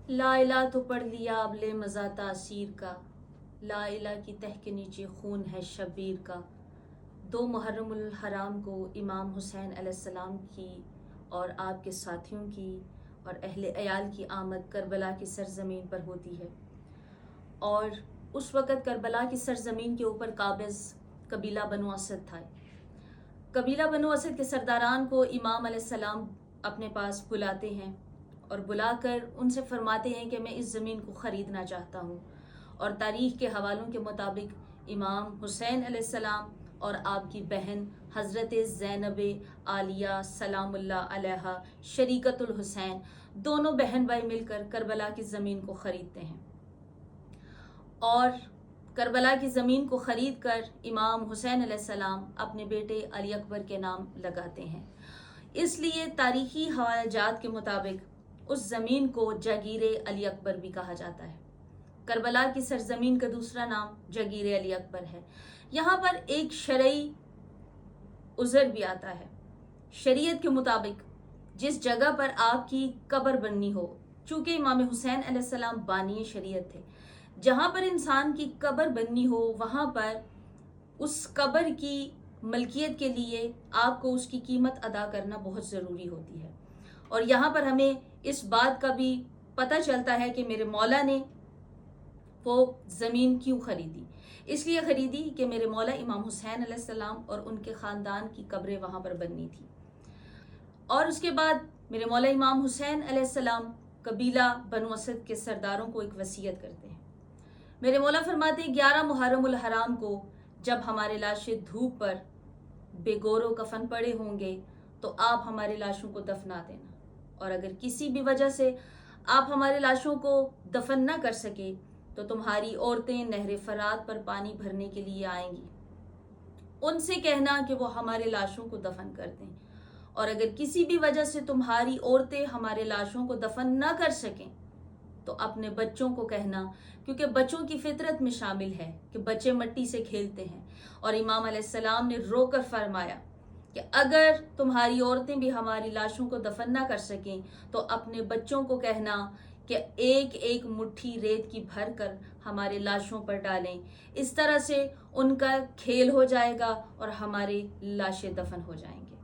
لا الہ تو پڑھ لیا اب لے مزہ تاثیر کا، لا الہ کی تہ کے نیچے خون ہے شبیر کا۔ 2 محرم الحرام کو امام حسین علیہ السلام کی اور آپ کے ساتھیوں کی اور اہل عیال کی آمد کربلا کی سرزمین پر ہوتی ہے، اور اس وقت کربلا کی سرزمین کے اوپر قابض قبیلہ بنو اسد تھا۔ قبیلہ بنو اسد کے سرداران کو امام علیہ السلام اپنے پاس بلاتے ہیں اور بلا کر ان سے فرماتے ہیں کہ میں اس زمین کو خریدنا چاہتا ہوں، اور تاریخ کے حوالوں کے مطابق امام حسین علیہ السلام اور آپ کی بہن حضرت زینب عالیہ سلام اللہ علیہا شریکت الحسین، دونوں بہن بھائی مل کر کربلا کی زمین کو خریدتے ہیں، اور کربلا کی زمین کو خرید کر امام حسین علیہ السلام اپنے بیٹے علی اکبر کے نام لگاتے ہیں۔ اس لیے تاریخی حوالہ جات کے مطابق اس زمین کو جاگیر علی اکبر بھی کہا جاتا ہے۔ کربلا کی سرزمین کا دوسرا نام جاگیر علی اکبر ہے۔ یہاں پر ایک شرعی عذر بھی آتا ہے۔ شریعت کے مطابق جس جگہ پر آپ کی قبر بننی ہو، چونکہ امام حسین علیہ السلام بانی شریعت تھے، جہاں پر انسان کی قبر بننی ہو وہاں پر اس قبر کی ملکیت کے لیے آپ کو اس کی قیمت ادا کرنا بہت ضروری ہوتی ہے۔ اور یہاں پر ہمیں اس بات کا بھی پتہ چلتا ہے کہ میرے مولا نے وہ زمین کیوں خریدی۔ اس لیے خریدی کہ میرے مولا امام حسین علیہ السلام اور ان کے خاندان کی قبریں وہاں پر بننی تھی۔ اور اس کے بعد میرے مولا امام حسین علیہ السلام قبیلہ بنو اسد کے سرداروں کو ایک وصیت کرتے ہیں۔ میرے مولا فرماتے ہیں 11 محرم الحرام کو جب ہمارے لاشیں دھوپ پر بے گور و کفن پڑے ہوں گے تو آپ ہمارے لاشوں کو دفنا دینا، اور اگر کسی بھی وجہ سے آپ ہمارے لاشوں کو دفن نہ کر سکے تو تمہاری عورتیں نہر فرات پر پانی بھرنے کے لیے آئیں گی، ان سے کہنا کہ وہ ہمارے لاشوں کو دفن کر دیں، اور اگر کسی بھی وجہ سے تمہاری عورتیں ہمارے لاشوں کو دفن نہ کر سکیں تو اپنے بچوں کو کہنا، کیونکہ بچوں کی فطرت میں شامل ہے کہ بچے مٹی سے کھیلتے ہیں، اور امام علیہ السلام نے رو کر فرمایا کہ اگر تمہاری عورتیں بھی ہماری لاشوں کو دفن نہ کر سکیں تو اپنے بچوں کو کہنا کہ ایک ایک مٹھی ریت کی بھر کر ہمارے لاشوں پر ڈالیں، اس طرح سے ان کا کھیل ہو جائے گا اور ہمارے لاشیں دفن ہو جائیں گے۔